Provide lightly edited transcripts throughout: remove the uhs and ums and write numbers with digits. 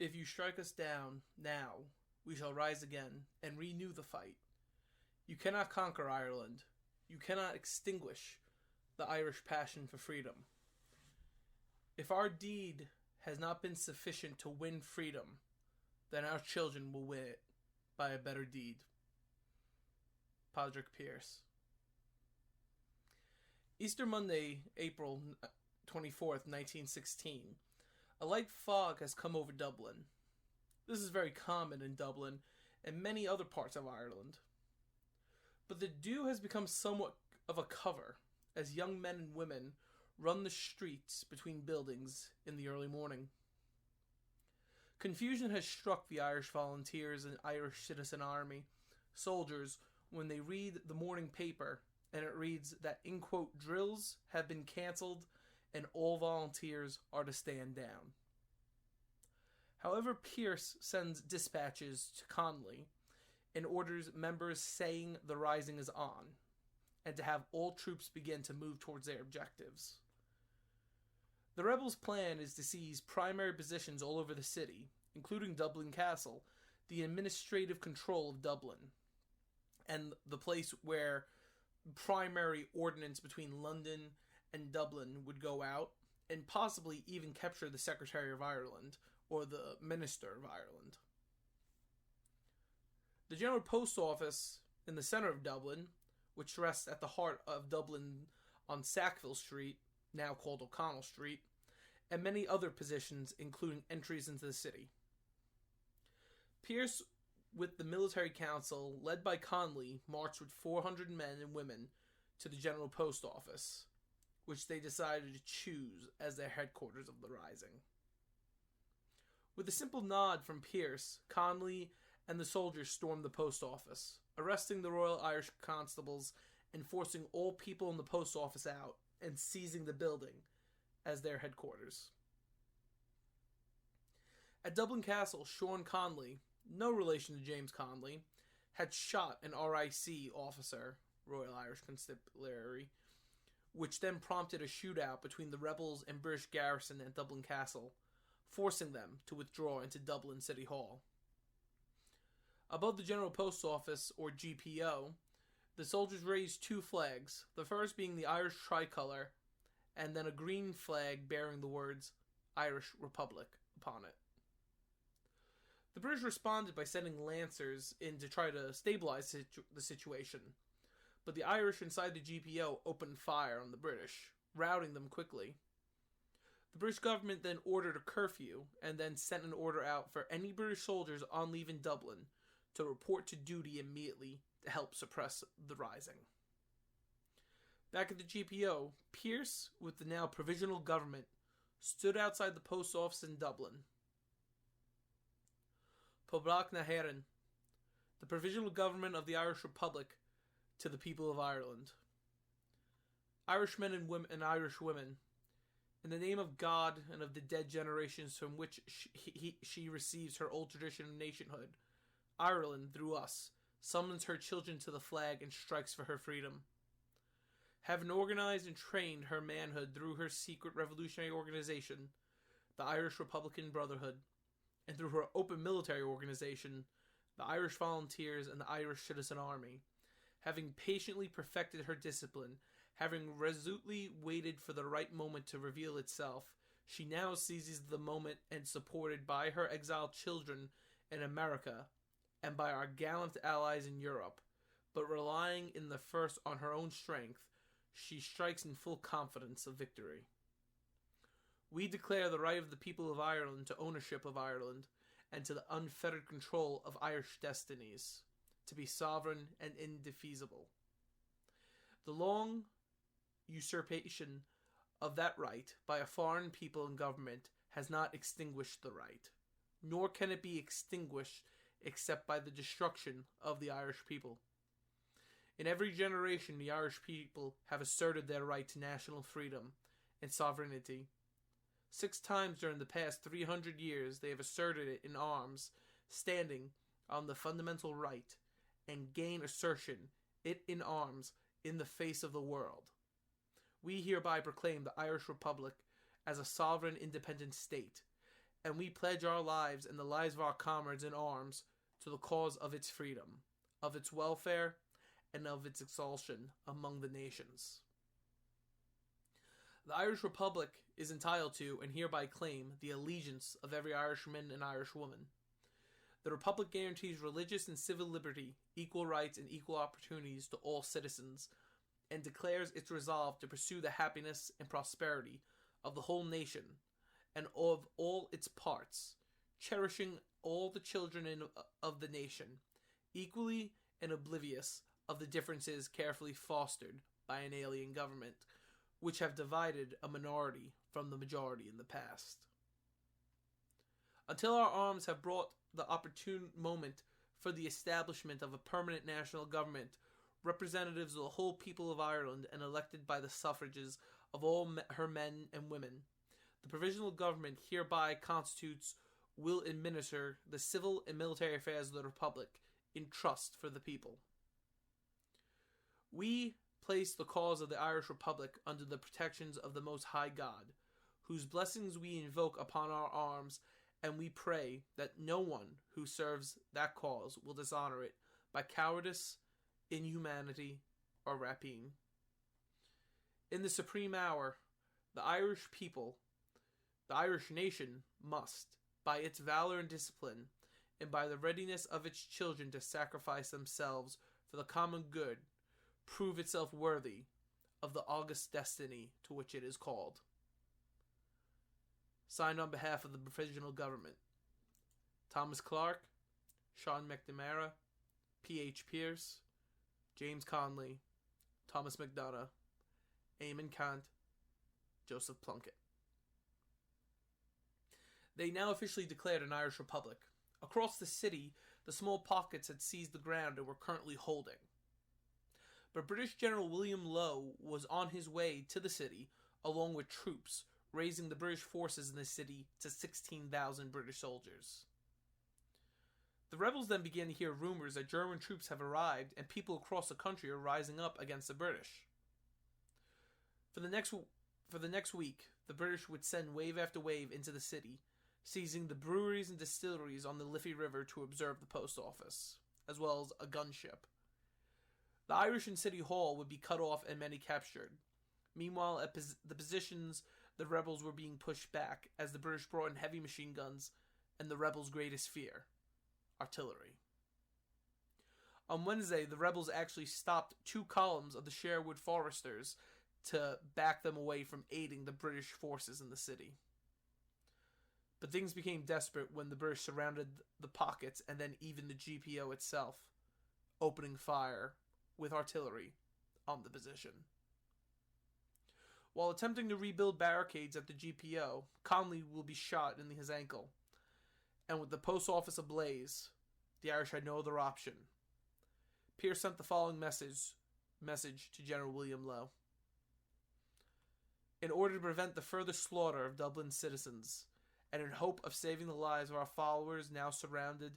If you strike us down now, we shall rise again and renew the fight. You cannot conquer Ireland. You cannot extinguish the Irish passion for freedom. If our deed has not been sufficient to win freedom, then our children will win it by a better deed. Padraig Pearse. Easter Monday, April 24th, 1916. A light fog has come over Dublin. This is very common in Dublin and many other parts of Ireland. But the dew has become somewhat of a cover as young men and women run the streets between buildings in the early morning. Confusion has struck the Irish volunteers and Irish citizen army soldiers when they read the morning paper and it reads that, in quote, drills have been cancelled and all volunteers are to stand down. However, Pearse sends dispatches to Connolly and orders members saying the rising is on, and to have all troops begin to move towards their objectives. The rebels' plan is to seize primary positions all over the city, including Dublin Castle, the administrative control of Dublin, and the place where primary ordnance between London and Dublin would go out, and possibly even capture the Secretary of Ireland, or the Minister of Ireland. The General Post Office in the centre of Dublin, which rests at the heart of Dublin on Sackville Street, now called O'Connell Street, and many other positions including entries into the city. Pearse, with the military council led by Connolly, marched with 400 men and women to the General Post Office, which they decided to choose as their headquarters of the rising. With a simple nod from Pearse, Connolly and the soldiers stormed the post office, arresting the Royal Irish constables and forcing all people in the post office out and seizing the building as their headquarters. At Dublin Castle, Sean Connolly, no relation to James Connolly, had shot an RIC officer, Royal Irish Constabulary, which then prompted a shootout between the rebels and British garrison at Dublin Castle, forcing them to withdraw into Dublin City Hall. Above the General Post Office, or GPO, the soldiers raised two flags, the first being the Irish tricolour, and then a green flag bearing the words Irish Republic upon it. The British responded by sending lancers in to try to stabilize the situation, but the Irish inside the GPO opened fire on the British, routing them quickly. The British government then ordered a curfew and then sent an order out for any British soldiers on leave in Dublin to report to duty immediately to help suppress the rising. Back at the GPO, Pearse, with the now provisional government, stood outside the post office in Dublin. Poblach na hÉireann, the provisional government of the Irish Republic, to the people of Ireland. Irishmen and women and Irish women, in the name of God and of the dead generations from which she receives her old tradition of nationhood, Ireland, through us, summons her children to the flag and strikes for her freedom. Having organized and trained her manhood through her secret revolutionary organization, the Irish Republican Brotherhood, and through her open military organization, the Irish Volunteers and the Irish Citizen Army, having patiently perfected her discipline, having resolutely waited for the right moment to reveal itself, she now seizes the moment and, supported by her exiled children in America and by our gallant allies in Europe, but relying in the first on her own strength, she strikes in full confidence of victory. We declare the right of the people of Ireland to ownership of Ireland and to the unfettered control of Irish destinies, to be sovereign and indefeasible. The long usurpation of that right by a foreign people and government has not extinguished the right, nor can it be extinguished except by the destruction of the Irish people. In every generation, the Irish people have asserted their right to national freedom and sovereignty. 6 times during the past 300 years, they have asserted it in arms, standing on the fundamental right, and gain assertion it in arms in the face of the world. We hereby proclaim the Irish Republic as a sovereign independent state, and we pledge our lives and the lives of our comrades in arms to the cause of its freedom, of its welfare, and of its exaltation among the nations. The Irish Republic is entitled to and hereby claim the allegiance of every Irishman and Irishwoman. The Republic guarantees religious and civil liberty, equal rights, and equal opportunities to all citizens, and declares its resolve to pursue the happiness and prosperity of the whole nation and of all its parts, cherishing all the children of the nation, equally and oblivious of the differences carefully fostered by an alien government, which have divided a minority from the majority in the past. Until our arms have brought the opportune moment for the establishment of a permanent national government, representatives of the whole people of Ireland and elected by the suffrages of all her men and women, the provisional government hereby constitutes will administer the civil and military affairs of the Republic in trust for the people. We place the cause of the Irish Republic under the protections of the Most High God, whose blessings we invoke upon our arms, and we pray that no one who serves that cause will dishonor it by cowardice, inhumanity, or rapine. In the supreme hour, the Irish people, the Irish nation must, by its valor and discipline, and by the readiness of its children to sacrifice themselves for the common good, prove itself worthy of the august destiny to which it is called. Signed on behalf of the provisional government, Thomas Clark, Sean McNamara, P.H. Pierce, James Conley, Thomas McDonough, Eamon Kant, Joseph Plunkett. They now officially declared an Irish Republic. Across the city, the small pockets had seized the ground and were currently holding. But British General William Lowe was on his way to the city, along with troops, raising the British forces in the city to 16,000 British soldiers. The rebels then began to hear rumors that German troops have arrived and people across the country are rising up against the British. For the next week, the British would send wave after wave into the city, seizing the breweries and distilleries on the Liffey River to observe the post office, as well as a gunship. The Irish in City Hall would be cut off and many captured. Meanwhile, at the positions, the rebels were being pushed back as the British brought in heavy machine guns and the rebels' greatest fear, artillery. On Wednesday, the rebels actually stopped 2 columns of the Sherwood Foresters to back them away from aiding the British forces in the city. But things became desperate when the British surrounded the pockets and then even the GPO itself, opening fire with artillery on the position. While attempting to rebuild barricades at the GPO, Conley will be shot in his ankle, and with the post office ablaze, the Irish had no other option. Pierce sent the following message to General William Lowe. In order to prevent the further slaughter of Dublin citizens, and in hope of saving the lives of our followers now surrounded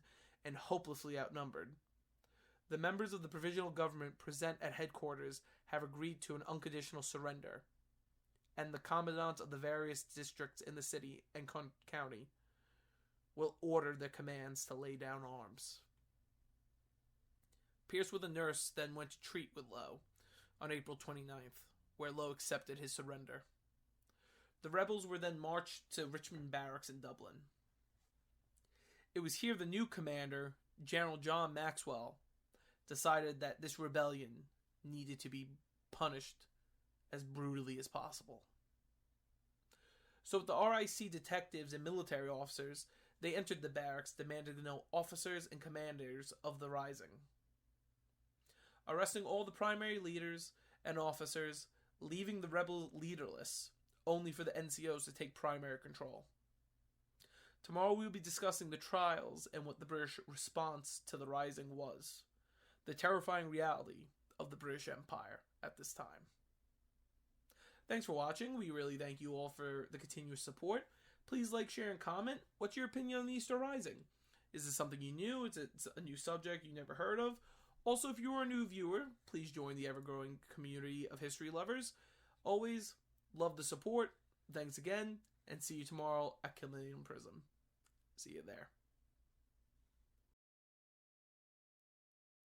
and hopelessly outnumbered, the members of the provisional government present at headquarters have agreed to an unconditional surrender, and the commandants of the various districts in the city and county will order their commands to lay down arms. Pierce with a nurse then went to treat with Lowe on April 29th, where Lowe accepted his surrender. The rebels were then marched to Richmond Barracks in Dublin. It was here the new commander, General John Maxwell, decided that this rebellion needed to be punished as brutally as possible. So with the RIC detectives and military officers, they entered the barracks, demanding to know officers and commanders of the rising. Arresting all the primary leaders and officers, leaving the rebels leaderless, only for the NCOs to take primary control. Tomorrow we will be discussing the trials and what the British response to the rising was, the terrifying reality of the British Empire at this time. Thanks for watching. We really thank you all for the continuous support. Please like, share, and comment. What's your opinion on the Easter Rising? Is this something you knew? Is it a new subject you never heard of? Also, if you are a new viewer, please join the ever-growing community of history lovers. Always love the support. Thanks again, and see you tomorrow at Killennium Prism. See you there.